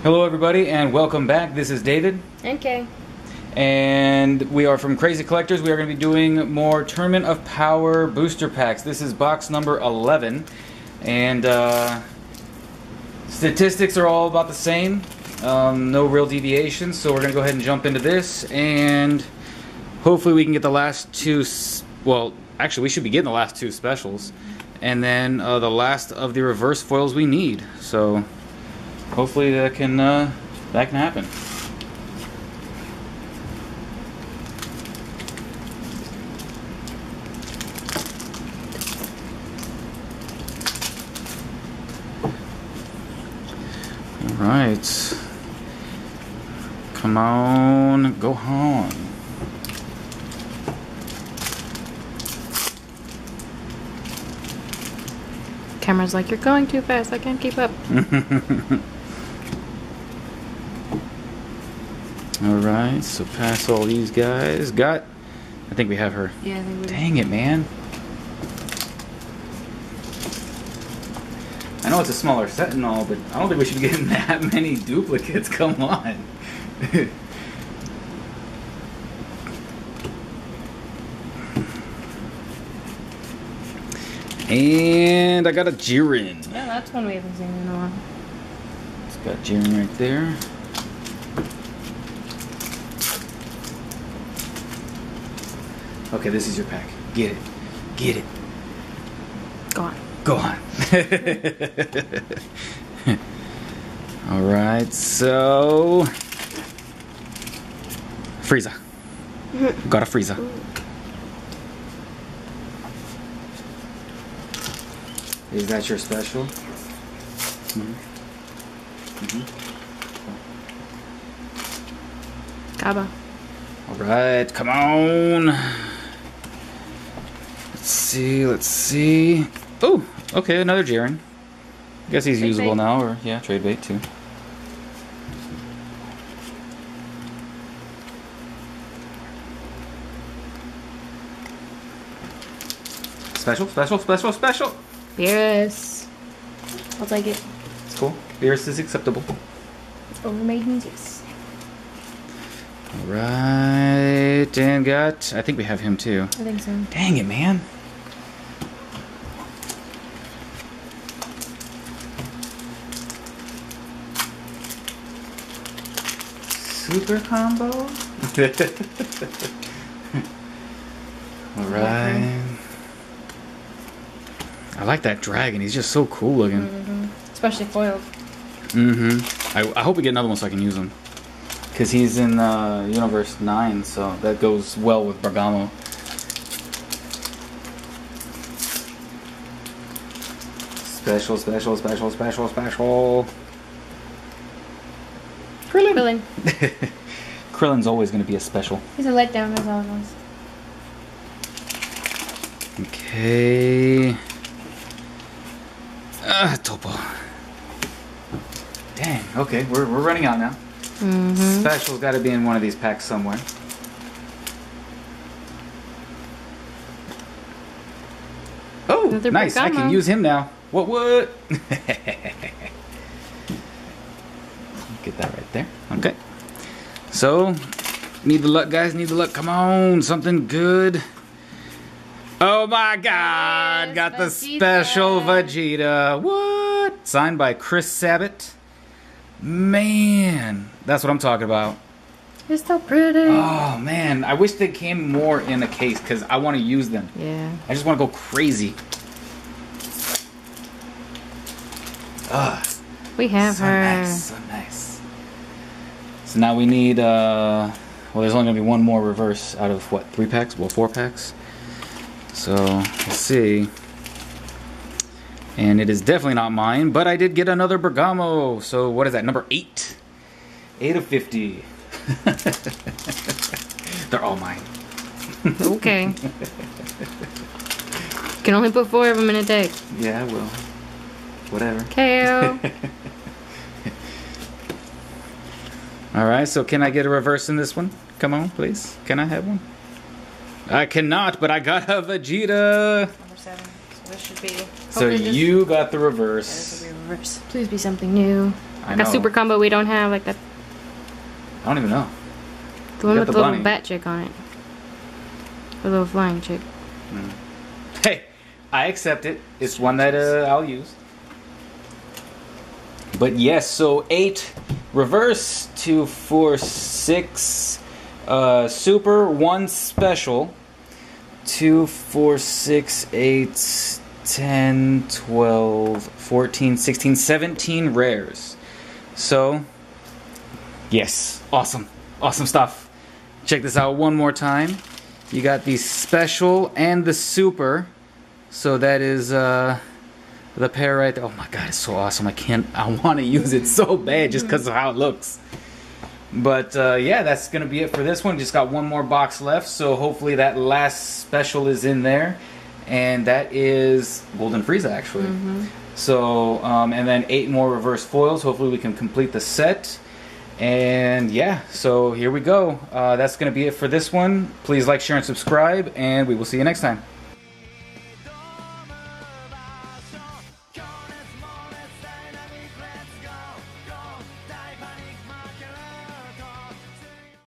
Hello everybody and welcome back. This is David. And Kay. And we are from Crazy Collectors. We are going to be doing more Tournament of Power booster packs. This is box number 11. And statistics are all about the same. No real deviations. So we're going to go ahead and jump into this. And hopefully we can get the last two... Well, actually we should be getting the last two specials. And then the last of the reverse foils we need. So... hopefully that can happen. All right, come on, go on. Camera's like, you're going too fast. I can't keep up. Alright, so pass all these guys. I think we have her. Yeah, I think we do. Dang it, man. I know it's a smaller set and all, but I don't think we should be getting that many duplicates. Come on. And I got a Jiren. Yeah, that's one we haven't seen in a while. It's got Jiren right there. Okay, this is your pack. Get it. Get it. Go on. Go on. Alright, so... Frieza. Got a Frieza. Is that your special? Gaba. Alright, come on. Let's see. Oh, okay, another Jiren. I guess he's Trade usable bait. now, or yeah, trade bait too. Special, special, special, special. Beerus. I'll take it. It's cool. Beerus is acceptable. Overmaidens, yes. Alright, and got... I think we have him too. I think so. Dang it, man. Super combo? Alright. I like that dragon. He's just so cool looking. Especially foiled. I hope we get another one so I can use him. Because he's in Universe 9, so that goes well with Bergamo. Special, special, special, special, special. Krillin. Krillin's always going to be a special. He's a letdown, that's all it was. Okay. Topo. Dang, okay, we're running out now. Special's got to be in one of these packs somewhere. Oh, Another nice. I can use him now. What? Get that right there. Okay. So, need the luck, guys. Need the luck. Come on. Something good. Oh my god. Yes, got the Vegeta. special Vegeta. What? Signed by Chris Sabat. Man. That's what I'm talking about. It's so pretty. Oh man. I wish they came more in a case because I want to use them. Yeah. I just want to go crazy. We have So her. nice, so nice. So now we need, well, there's only going to be one more reverse out of, what, 3 packs? Well, 4 packs. So, let's see. And it is definitely not mine, but I did get another Bergamo. So, what is that, number 8? 8 of 50. They're all mine. Okay. Can only put 4 of them in a deck. Yeah, well, whatever. KO. Alright, so can I get a reverse in this one? Come on, please. Can I have one? I cannot, but I got a Vegeta. Number 7. So this should be. So you got the reverse. This will be reverse. Please be something new. I Like know. a super combo we don't have, like that. I don't even know. The one got with the the little bunny. bat chick on it. The little flying chick. Hey, I accept it. It's one that I'll use. But yes, so 8 reverse, 2, 4, 6 super, 1 special, 2, 4, 6, 8, 10, 12, 14, 16, 17 rares. So, yes, awesome. Awesome stuff. Check this out one more time. You got the special and the super. So that is the pair right there. Oh my god, it's so awesome. I want to use it so bad just because of how it looks. But yeah, that's going to be it for this one. Just got one more box left. So hopefully that last special is in there. And that is Golden Frieza, actually. So, and then 8 more reverse foils. Hopefully we can complete the set. And yeah, so here we go. That's going to be it for this one. Please like, share, and subscribe. And we will see you next time.